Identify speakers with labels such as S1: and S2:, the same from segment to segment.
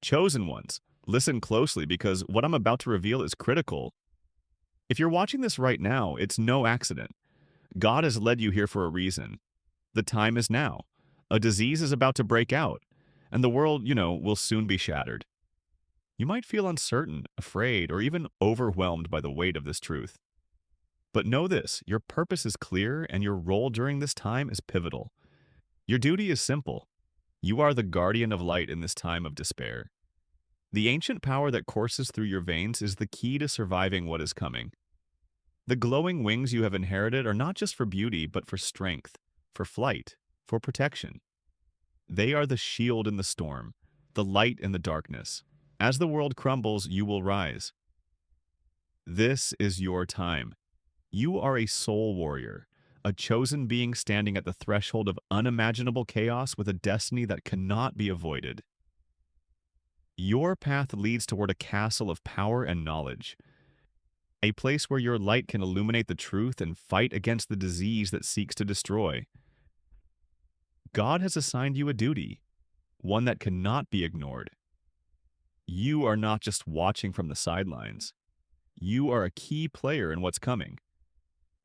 S1: Chosen ones, listen closely because what I'm about to reveal is critical. If you're watching this right now, it's no accident. God has led you here for a reason. The time is now. A disease is about to break out, and the world, will soon be shattered. You might feel uncertain, afraid, or even overwhelmed by the weight of this truth. But know this, your purpose is clear and your role during this time is pivotal. Your duty is simple. You are the guardian of light in this time of despair. The ancient power that courses through your veins is the key to surviving what is coming. The glowing wings you have inherited are not just for beauty, but for strength, for flight, for protection. They are the shield in the storm, the light in the darkness. As the world crumbles, you will rise. This is your time. You are a soul warrior, a chosen being standing at the threshold of unimaginable chaos with a destiny that cannot be avoided. Your path leads toward a castle of power and knowledge, a place where your light can illuminate the truth and fight against the disease that seeks to destroy. God has assigned you a duty, one that cannot be ignored. You are not just watching from the sidelines. You are a key player in what's coming.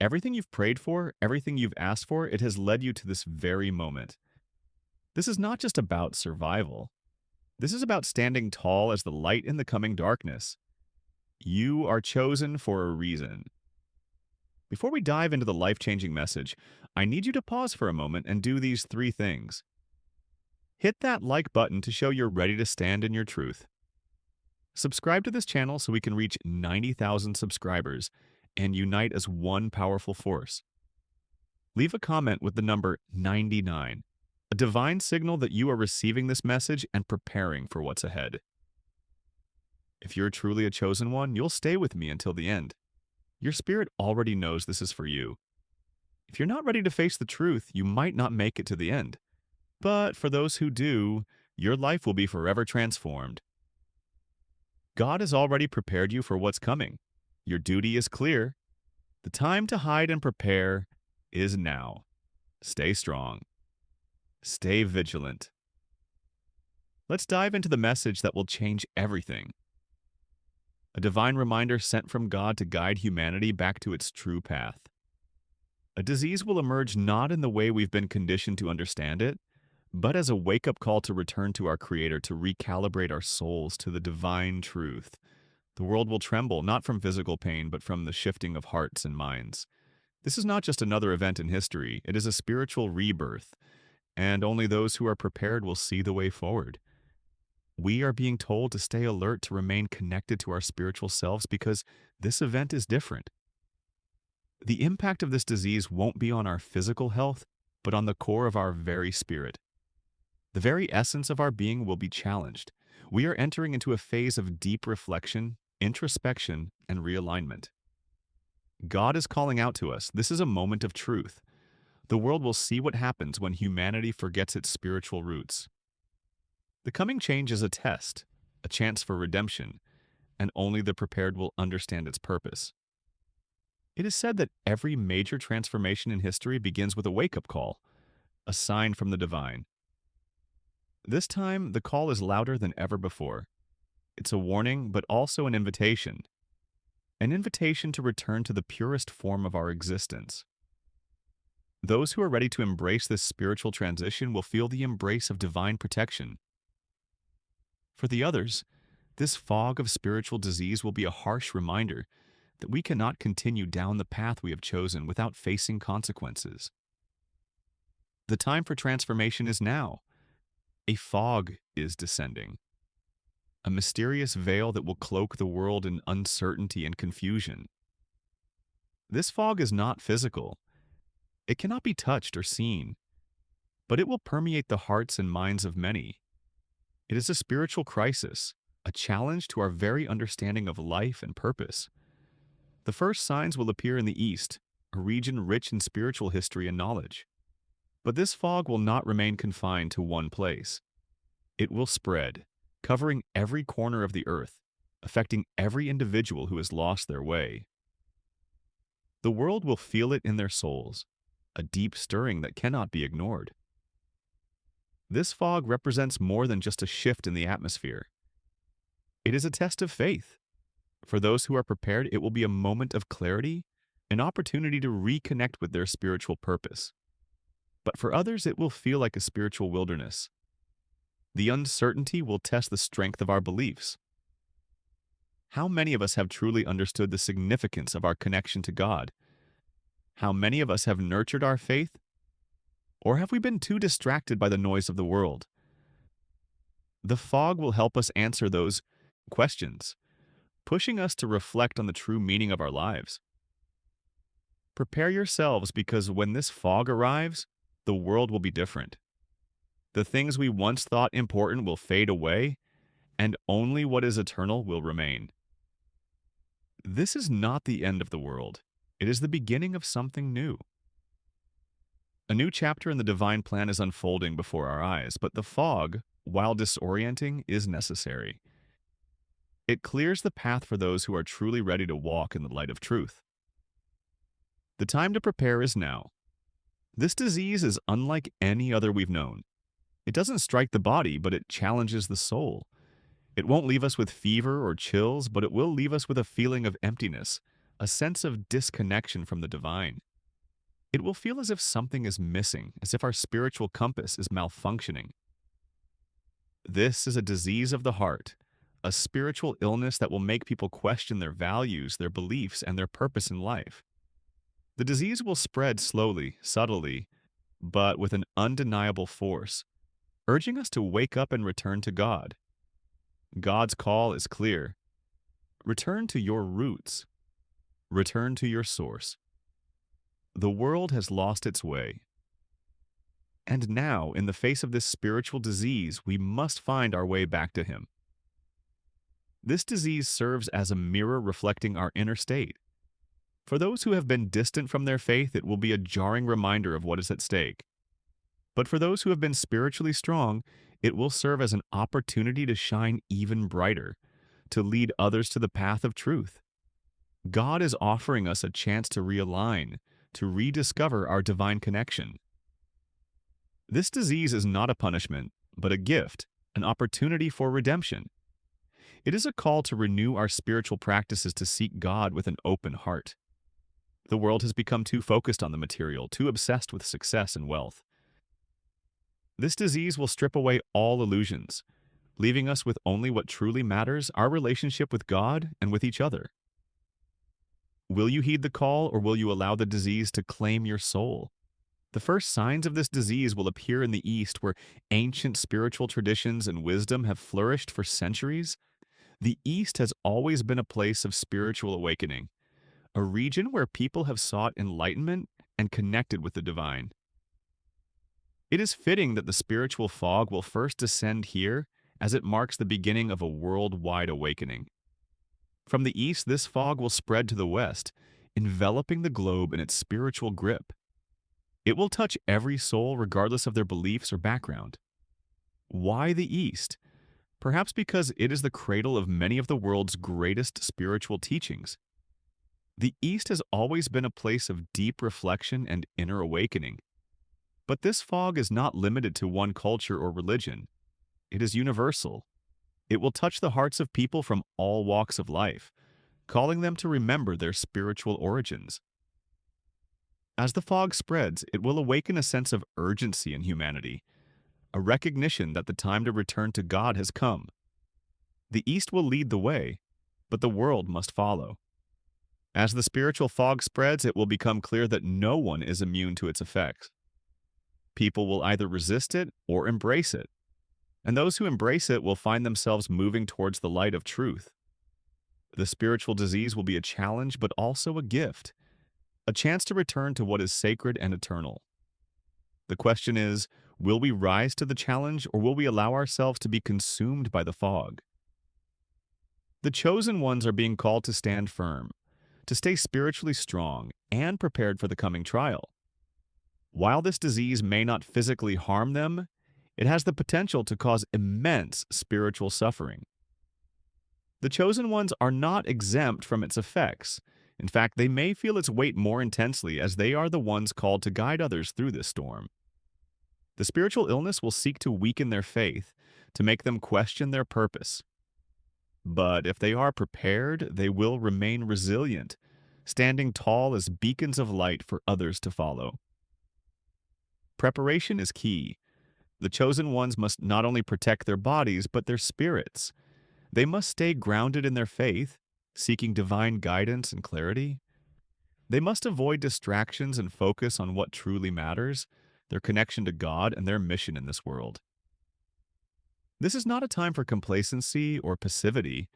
S1: Everything you've prayed for, everything you've asked for, it has led you to this very moment. This is not just about survival. This is about standing tall as the light in the coming darkness. You are chosen for a reason. Before we dive into the life-changing message, I need you to pause for a moment and do these three things. Hit that like button to show you're ready to stand in your truth. Subscribe to this channel so we can reach 90,000 subscribers and unite as one powerful force. Leave a comment with the number 99, a divine signal that you are receiving this message and preparing for what's ahead. If you're truly a chosen one, you'll stay with me until the end. Your spirit already knows this is for you. If you're not ready to face the truth, you might not make it to the end. But for those who do, your life will be forever transformed. God has already prepared you for what's coming. Your duty is clear. The time to hide and prepare is now. Stay strong. Stay vigilant. Let's dive into the message that will change everything. A divine reminder sent from God to guide humanity back to its true path. A disease will emerge not in the way we've been conditioned to understand it, but as a wake-up call to return to our Creator, to recalibrate our souls to the divine truth. The world will tremble, not from physical pain, but from the shifting of hearts and minds. This is not just another event in history, it is a spiritual rebirth, and only those who are prepared will see the way forward. We are being told to stay alert, to remain connected to our spiritual selves, because this event is different. The impact of this disease won't be on our physical health, but on the core of our very spirit. The very essence of our being will be challenged. We are entering into a phase of deep reflection, introspection, and realignment. God is calling out to us. This is a moment of truth. The world will see what happens when humanity forgets its spiritual roots. The coming change is a test, a chance for redemption, and only the prepared will understand its purpose. It is said that every major transformation in history begins with a wake-up call, a sign from the divine. This time, the call is louder than ever before. It's a warning, but also an invitation. An invitation to return to the purest form of our existence. Those who are ready to embrace this spiritual transition will feel the embrace of divine protection. For the others, this fog of spiritual disease will be a harsh reminder that we cannot continue down the path we have chosen without facing consequences. The time for transformation is now. A fog is descending. A mysterious veil that will cloak the world in uncertainty and confusion. This fog is not physical. It cannot be touched or seen, but it will permeate the hearts and minds of many. It is a spiritual crisis, a challenge to our very understanding of life and purpose. The first signs will appear in the East, a region rich in spiritual history and knowledge. But this fog will not remain confined to one place. It will spread, covering every corner of the earth, affecting every individual who has lost their way. The world will feel it in their souls, a deep stirring that cannot be ignored. This fog represents more than just a shift in the atmosphere. It is a test of faith. For those who are prepared, it will be a moment of clarity, an opportunity to reconnect with their spiritual purpose. But for others, it will feel like a spiritual wilderness. The uncertainty will test the strength of our beliefs. How many of us have truly understood the significance of our connection to God? How many of us have nurtured our faith? Or have we been too distracted by the noise of the world? The fog will help us answer those questions, pushing us to reflect on the true meaning of our lives. Prepare yourselves because when this fog arrives, the world will be different. The things we once thought important will fade away, and only what is eternal will remain. This is not the end of the world. It is the beginning of something new. A new chapter in the divine plan is unfolding before our eyes, but the fog, while disorienting, is necessary. It clears the path for those who are truly ready to walk in the light of truth. The time to prepare is now. This disease is unlike any other we've known. It doesn't strike the body, but it challenges the soul. It won't leave us with fever or chills, but it will leave us with a feeling of emptiness, a sense of disconnection from the divine. It will feel as if something is missing, as if our spiritual compass is malfunctioning. This is a disease of the heart, a spiritual illness that will make people question their values, their beliefs, and their purpose in life. The disease will spread slowly, subtly, but with an undeniable force, urging us to wake up and return to God. God's call is clear. Return to your roots. Return to your source. The world has lost its way. And now, in the face of this spiritual disease, we must find our way back to Him. This disease serves as a mirror reflecting our inner state. For those who have been distant from their faith, it will be a jarring reminder of what is at stake. But for those who have been spiritually strong, it will serve as an opportunity to shine even brighter, to lead others to the path of truth. God is offering us a chance to realign, to rediscover our divine connection. This disease is not a punishment, but a gift, an opportunity for redemption. It is a call to renew our spiritual practices to seek God with an open heart. The world has become too focused on the material, too obsessed with success and wealth. This disease will strip away all illusions, leaving us with only what truly matters, our relationship with God and with each other. Will you heed the call, or will you allow the disease to claim your soul? The first signs of this disease will appear in the East, where ancient spiritual traditions and wisdom have flourished for centuries. The East has always been a place of spiritual awakening, a region where people have sought enlightenment and connected with the divine. It is fitting that the spiritual fog will first descend here, as it marks the beginning of a worldwide awakening. From the east, this fog will spread to the west, enveloping the globe in its spiritual grip. It will touch every soul regardless of their beliefs or background. Why the east? Perhaps because it is the cradle of many of the world's greatest spiritual teachings. The East has always been a place of deep reflection and inner awakening. But this fog is not limited to one culture or religion. It is universal. It will touch the hearts of people from all walks of life, calling them to remember their spiritual origins. As the fog spreads, it will awaken a sense of urgency in humanity, a recognition that the time to return to God has come. The East will lead the way, but the world must follow. As the spiritual fog spreads, it will become clear that no one is immune to its effects. People will either resist it or embrace it, and those who embrace it will find themselves moving towards the light of truth. The spiritual disease will be a challenge, but also a gift, a chance to return to what is sacred and eternal. The question is, will we rise to the challenge, or will we allow ourselves to be consumed by the fog? The chosen ones are being called to stand firm, to stay spiritually strong and prepared for the coming trial. While this disease may not physically harm them, it has the potential to cause immense spiritual suffering. The chosen ones are not exempt from its effects. In fact, they may feel its weight more intensely, as they are the ones called to guide others through this storm. The spiritual illness will seek to weaken their faith, to make them question their purpose. But if they are prepared, they will remain resilient, standing tall as beacons of light for others to follow. Preparation is key. The chosen ones must not only protect their bodies, but their spirits. They must stay grounded in their faith, seeking divine guidance and clarity. They must avoid distractions and focus on what truly matters, their connection to God and their mission in this world. This is not a time for complacency or passivity.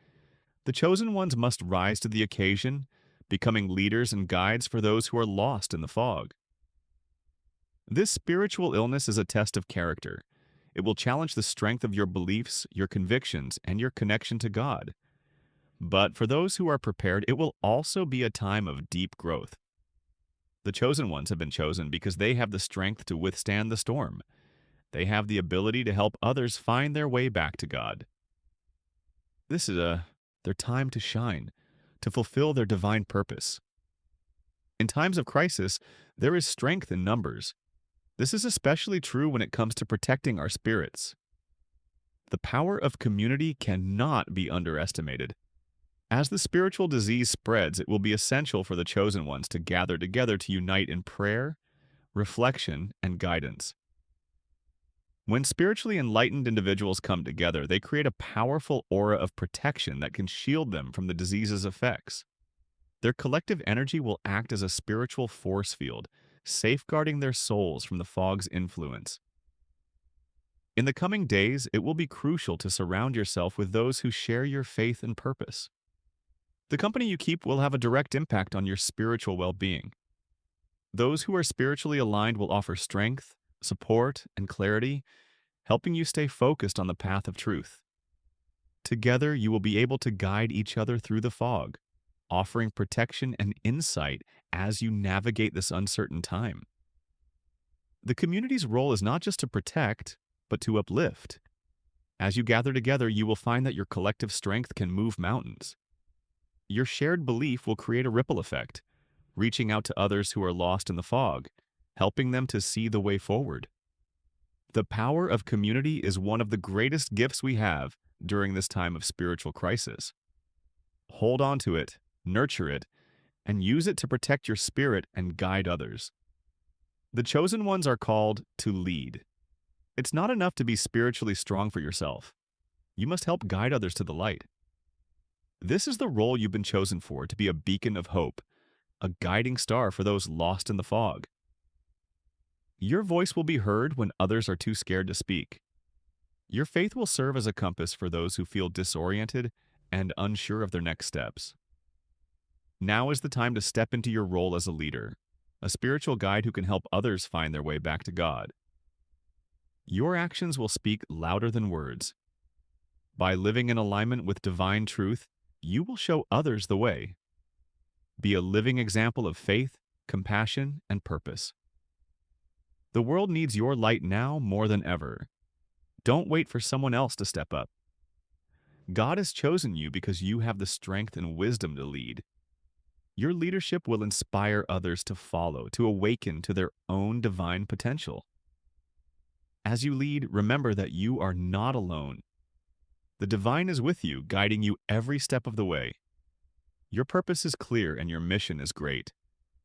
S1: The chosen ones must rise to the occasion, becoming leaders and guides for those who are lost in the fog. This spiritual illness is a test of character. It will challenge the strength of your beliefs, your convictions, and your connection to God. But for those who are prepared, it will also be a time of deep growth. The chosen ones have been chosen because they have the strength to withstand the storm. They have the ability to help others find their way back to God. This is their time to shine, to fulfill their divine purpose. In times of crisis, there is strength in numbers. This is especially true when it comes to protecting our spirits. The power of community cannot be underestimated. As the spiritual disease spreads, it will be essential for the chosen ones to gather together to unite in prayer, reflection, and guidance. When spiritually enlightened individuals come together, they create a powerful aura of protection that can shield them from the disease's effects. Their collective energy will act as a spiritual force field, safeguarding their souls from the fog's influence. In the coming days, it will be crucial to surround yourself with those who share your faith and purpose. The company you keep will have a direct impact on your spiritual well-being. Those who are spiritually aligned will offer strength, support, and clarity, helping you stay focused on the path of truth. Together, you will be able to guide each other through the fog, offering protection and insight as you navigate this uncertain time. The community's role is not just to protect, but to uplift. As you gather together, you will find that your collective strength can move mountains. Your shared belief will create a ripple effect, reaching out to others who are lost in the fog, helping them to see the way forward. The power of community is one of the greatest gifts we have during this time of spiritual crisis. Hold on to it, nurture it, and use it to protect your spirit and guide others. The chosen ones are called to lead. It's not enough to be spiritually strong for yourself. You must help guide others to the light. This is the role you've been chosen for, to be a beacon of hope, a guiding star for those lost in the fog. Your voice will be heard when others are too scared to speak. Your faith will serve as a compass for those who feel disoriented and unsure of their next steps. Now is the time to step into your role as a leader, a spiritual guide who can help others find their way back to God. Your actions will speak louder than words. By living in alignment with divine truth, you will show others the way. Be a living example of faith, compassion, and purpose. The world needs your light now more than ever. Don't wait for someone else to step up. God has chosen you because you have the strength and wisdom to lead. Your leadership will inspire others to follow, to awaken to their own divine potential. As you lead, remember that you are not alone. The divine is with you, guiding you every step of the way. Your purpose is clear and your mission is great.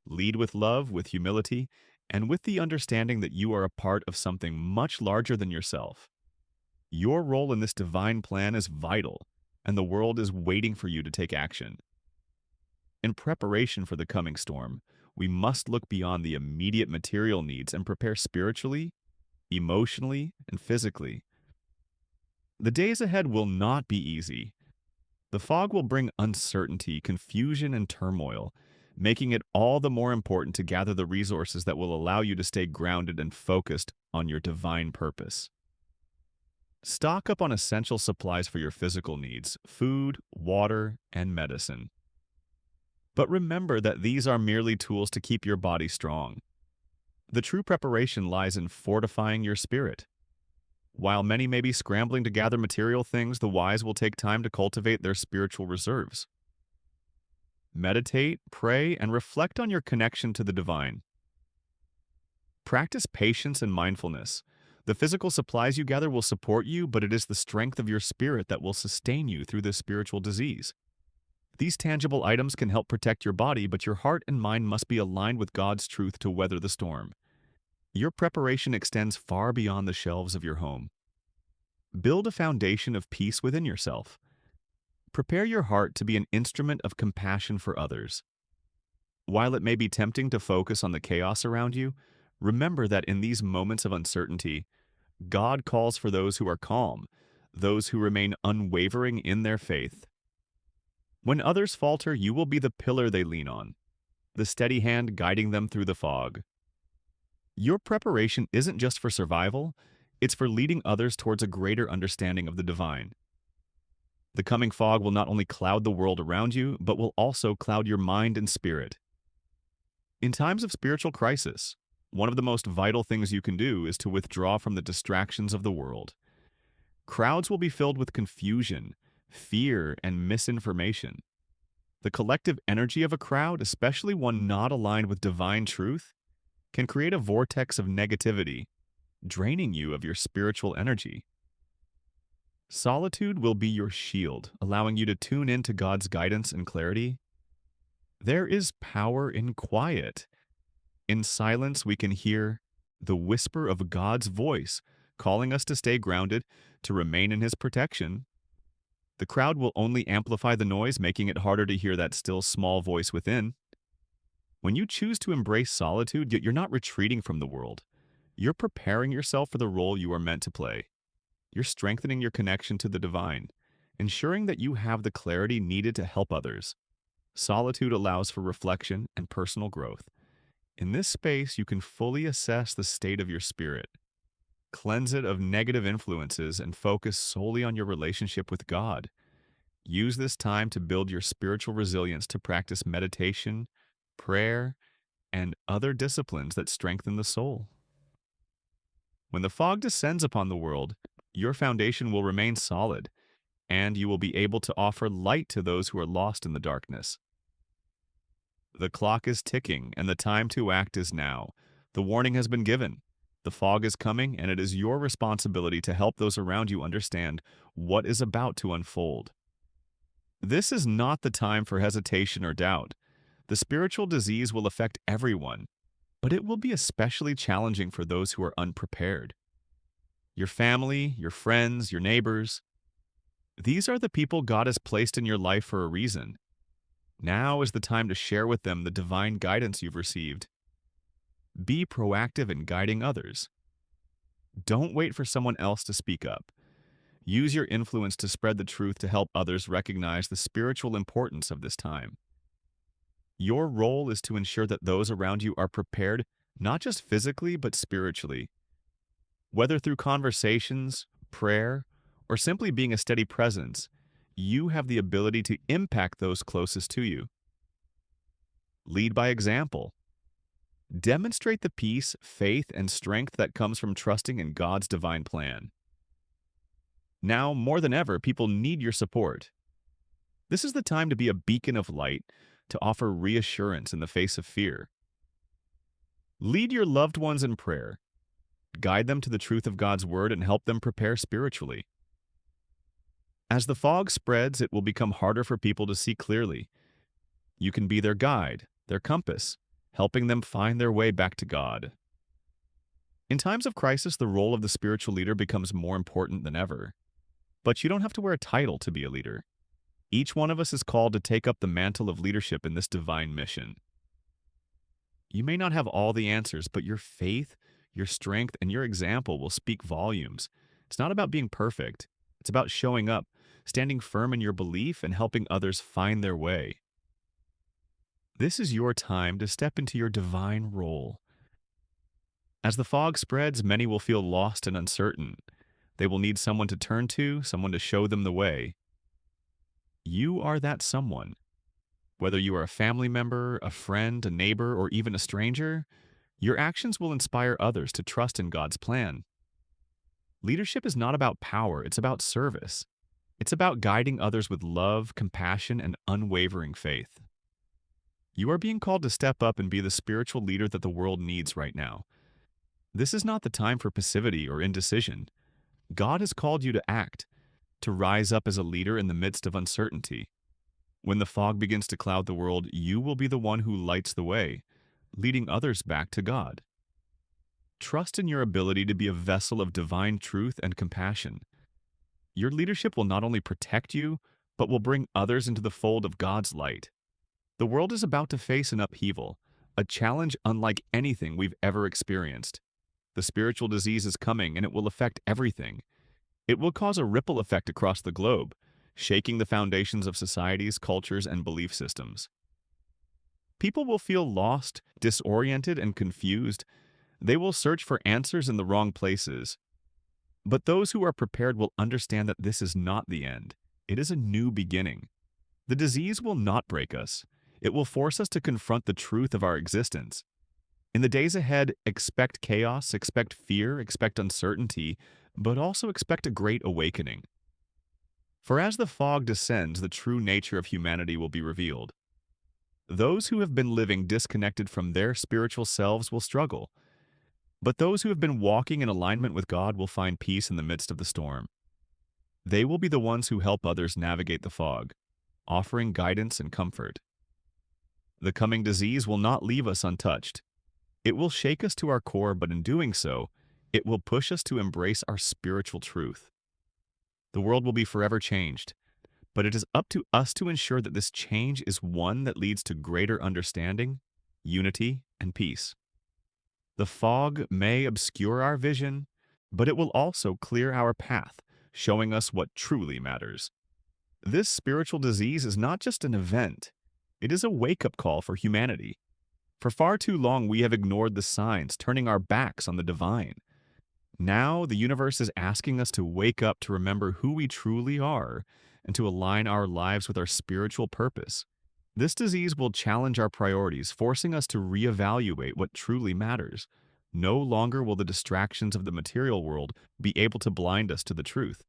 S1: Lead with love, with humility, and with the understanding that you are a part of something much larger than yourself. Your role in this divine plan is vital, and the world is waiting for you to take action. In preparation for the coming storm, we must look beyond the immediate material needs and prepare spiritually, emotionally, and physically. The days ahead will not be easy. The fog will bring uncertainty, confusion, and turmoil, making it all the more important to gather the resources that will allow you to stay grounded and focused on your divine purpose. Stock up on essential supplies for your physical needs: food, water, and medicine. But remember that these are merely tools to keep your body strong. The true preparation lies in fortifying your spirit. While many may be scrambling to gather material things, the wise will take time to cultivate their spiritual reserves. Meditate, pray, and reflect on your connection to the divine. Practice patience and mindfulness. The physical supplies you gather will support you, but it is the strength of your spirit that will sustain you through this spiritual disease. These tangible items can help protect your body, but your heart and mind must be aligned with God's truth to weather the storm. Your preparation extends far beyond the shelves of your home. Build a foundation of peace within yourself. Prepare your heart to be an instrument of compassion for others. While it may be tempting to focus on the chaos around you, remember that in these moments of uncertainty, God calls for those who are calm, those who remain unwavering in their faith. When others falter, you will be the pillar they lean on, the steady hand guiding them through the fog. Your preparation isn't just for survival, it's for leading others towards a greater understanding of the divine. The coming fog will not only cloud the world around you, but will also cloud your mind and spirit. In times of spiritual crisis, one of the most vital things you can do is to withdraw from the distractions of the world. Crowds will be filled with confusion, fear, and misinformation. The collective energy of a crowd, especially one not aligned with divine truth, can create a vortex of negativity, draining you of your spiritual energy. Solitude will be your shield, allowing you to tune into God's guidance and clarity. There is power in quiet. In silence, we can hear the whisper of God's voice, calling us to stay grounded, to remain in His protection. The crowd will only amplify the noise, making it harder to hear that still small voice within. When you choose to embrace solitude, you're not retreating from the world. You're preparing yourself for the role you are meant to play. You're strengthening your connection to the divine, ensuring that you have the clarity needed to help others. Solitude allows for reflection and personal growth. In this space, you can fully assess the state of your spirit, cleanse it of negative influences, and focus solely on your relationship with God. Use this time to build your spiritual resilience, to practice meditation, prayer, and other disciplines that strengthen the soul. When the fog descends upon the world, your foundation will remain solid, and you will be able to offer light to those who are lost in the darkness. The clock is ticking, and the time to act is now. The warning has been given. The fog is coming, and it is your responsibility to help those around you understand what is about to unfold. This is not the time for hesitation or doubt. The spiritual disease will affect everyone, but it will be especially challenging for those who are unprepared. Your family, your friends, your neighbors. These are the people God has placed in your life for a reason. Now is the time to share with them the divine guidance you've received. Be proactive in guiding others. Don't wait for someone else to speak up. Use your influence to spread the truth, to help others recognize the spiritual importance of this time. Your role is to ensure that those around you are prepared, not just physically, but spiritually. Whether through conversations, prayer, or simply being a steady presence, you have the ability to impact those closest to you. Lead by example. Demonstrate the peace, faith, and strength that comes from trusting in God's divine plan. Now, more than ever, people need your support. This is the time to be a beacon of light, to offer reassurance in the face of fear. Lead your loved ones in prayer. Guide them to the truth of God's word and help them prepare spiritually. As the fog spreads, it will become harder for people to see clearly. You can be their guide, their compass, helping them find their way back to God. In times of crisis, the role of the spiritual leader becomes more important than ever. But you don't have to wear a title to be a leader. Each one of us is called to take up the mantle of leadership in this divine mission. You may not have all the answers, but your faith, your strength, and your example will speak volumes. It's not about being perfect. It's about showing up, standing firm in your belief, and helping others find their way. This is your time to step into your divine role. As the fog spreads, many will feel lost and uncertain. They will need someone to turn to, someone to show them the way. You are that someone. Whether you are a family member, a friend, a neighbor, or even a stranger, your actions will inspire others to trust in God's plan. Leadership is not about power, it's about service. It's about guiding others with love, compassion, and unwavering faith. You are being called to step up and be the spiritual leader that the world needs right now. This is not the time for passivity or indecision. God has called you to act, to rise up as a leader in the midst of uncertainty. When the fog begins to cloud the world, you will be the one who lights the way, leading others back to God. Trust in your ability to be a vessel of divine truth and compassion. Your leadership will not only protect you, but will bring others into the fold of God's light. The world is about to face an upheaval, a challenge unlike anything we've ever experienced. The spiritual disease is coming, and it will affect everything. It will cause a ripple effect across the globe, shaking the foundations of societies, cultures, and belief systems. People will feel lost, disoriented, and confused. They will search for answers in the wrong places. But those who are prepared will understand that this is not the end. It is a new beginning. The disease will not break us. It will force us to confront the truth of our existence. In the days ahead, expect chaos, expect fear, expect uncertainty, but also expect a great awakening. For as the fog descends, the true nature of humanity will be revealed. Those who have been living disconnected from their spiritual selves will struggle, but those who have been walking in alignment with God will find peace in the midst of the storm. They will be the ones who help others navigate the fog, offering guidance and comfort. The coming disease will not leave us untouched. It will shake us to our core, but in doing so, it will push us to embrace our spiritual truth. The world will be forever changed, but it is up to us to ensure that this change is one that leads to greater understanding, unity, and peace. The fog may obscure our vision, but it will also clear our path, showing us what truly matters. This spiritual disease is not just an event, it is a wake-up call for humanity. For far too long, we have ignored the signs, turning our backs on the divine. Now, the universe is asking us to wake up to remember who we truly are and to align our lives with our spiritual purpose. This disease will challenge our priorities, forcing us to reevaluate what truly matters. No longer will the distractions of the material world be able to blind us to the truth.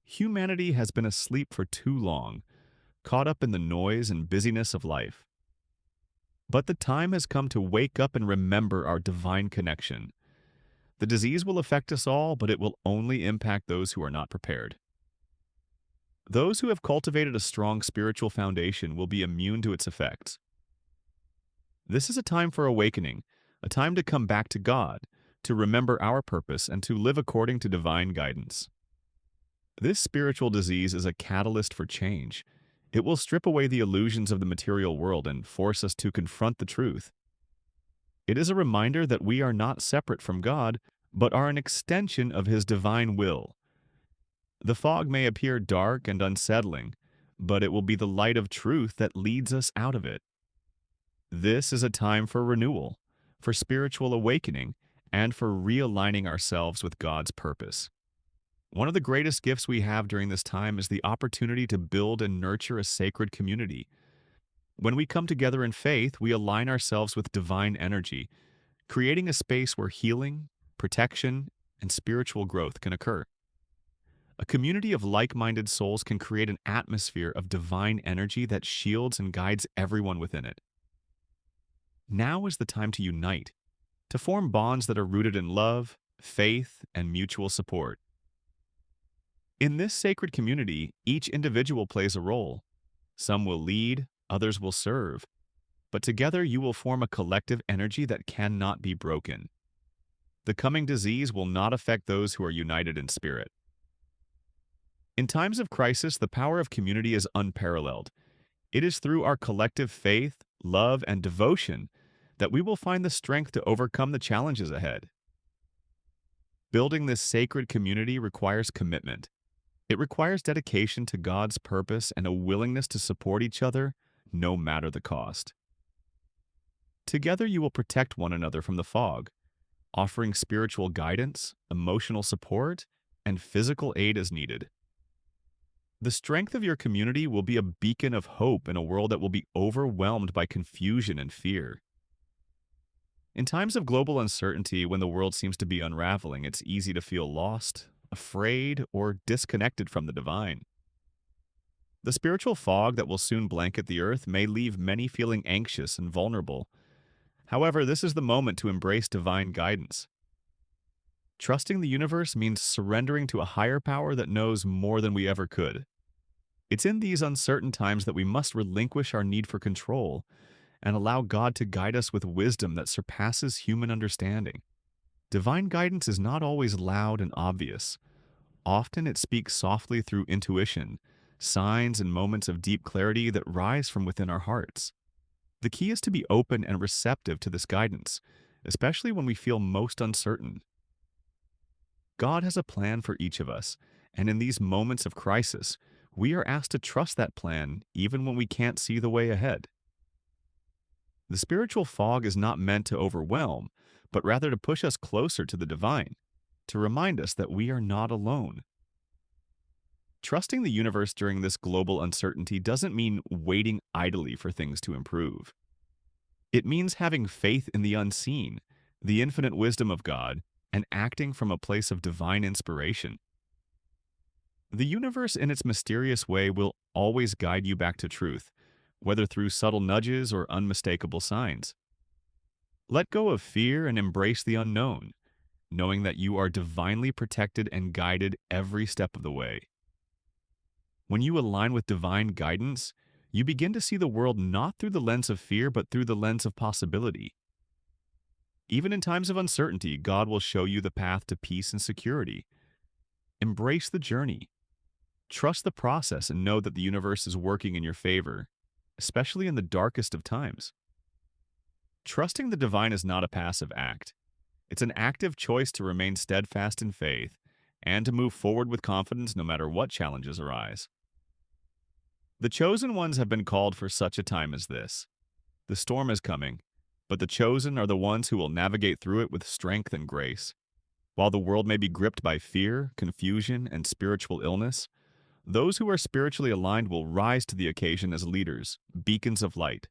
S1: Humanity has been asleep for too long, caught up in the noise and busyness of life. But the time has come to wake up and remember our divine connection. The disease will affect us all, but it will only impact those who are not prepared. Those who have cultivated a strong spiritual foundation will be immune to its effects. This is a time for awakening, a time to come back to God, to remember our purpose, and to live according to divine guidance. This spiritual disease is a catalyst for change. It will strip away the illusions of the material world and force us to confront the truth. It is a reminder that we are not separate from God, but are an extension of His divine will. The fog may appear dark and unsettling, but it will be the light of truth that leads us out of it. This is a time for renewal, for spiritual awakening, and for realigning ourselves with God's purpose. One of the greatest gifts we have during this time is the opportunity to build and nurture a sacred community. When we come together in faith, we align ourselves with divine energy, creating a space where healing, protection, and spiritual growth can occur. A community of like-minded souls can create an atmosphere of divine energy that shields and guides everyone within it. Now is the time to unite, to form bonds that are rooted in love, faith, and mutual support. In this sacred community, each individual plays a role. Some will lead, others will serve, but together you will form a collective energy that cannot be broken. The coming disease will not affect those who are united in spirit. In times of crisis, the power of community is unparalleled. It is through our collective faith, love, and devotion that we will find the strength to overcome the challenges ahead. Building this sacred community requires commitment. It requires dedication to God's purpose and a willingness to support each other, no matter the cost. Together you will protect one another from the fog, offering spiritual guidance, emotional support, and physical aid as needed. The strength of your community will be a beacon of hope in a world that will be overwhelmed by confusion and fear. In times of global uncertainty, when the world seems to be unraveling, it's easy to feel lost, afraid, or disconnected from the divine. The spiritual fog that will soon blanket the earth may leave many feeling anxious and vulnerable. However, this is the moment to embrace divine guidance. Trusting the universe means surrendering to a higher power that knows more than we ever could. It's in these uncertain times that we must relinquish our need for control and allow God to guide us with wisdom that surpasses human understanding. Divine guidance is not always loud and obvious. Often it speaks softly through intuition, signs and moments of deep clarity that rise from within our hearts. The key is to be open and receptive to this guidance, especially when we feel most uncertain. God has a plan for each of us, and in these moments of crisis, we are asked to trust that plan even when we can't see the way ahead. The spiritual fog is not meant to overwhelm, but rather to push us closer to the divine, to remind us that we are not alone. Trusting the universe during this global uncertainty doesn't mean waiting idly for things to improve. It means having faith in the unseen, the infinite wisdom of God, and acting from a place of divine inspiration. The universe, in its mysterious way, will always guide you back to truth, whether through subtle nudges or unmistakable signs. Let go of fear and embrace the unknown, knowing that you are divinely protected and guided every step of the way. When you align with divine guidance, you begin to see the world not through the lens of fear, but through the lens of possibility. Even in times of uncertainty, God will show you the path to peace and security. Embrace the journey. Trust the process and know that the universe is working in your favor, especially in the darkest of times. Trusting the divine is not a passive act. It's an active choice to remain steadfast in faith and to move forward with confidence no matter what challenges arise. The chosen ones have been called for such a time as this. The storm is coming, but the chosen are the ones who will navigate through it with strength and grace. While the world may be gripped by fear, confusion, and spiritual illness, those who are spiritually aligned will rise to the occasion as leaders, beacons of light.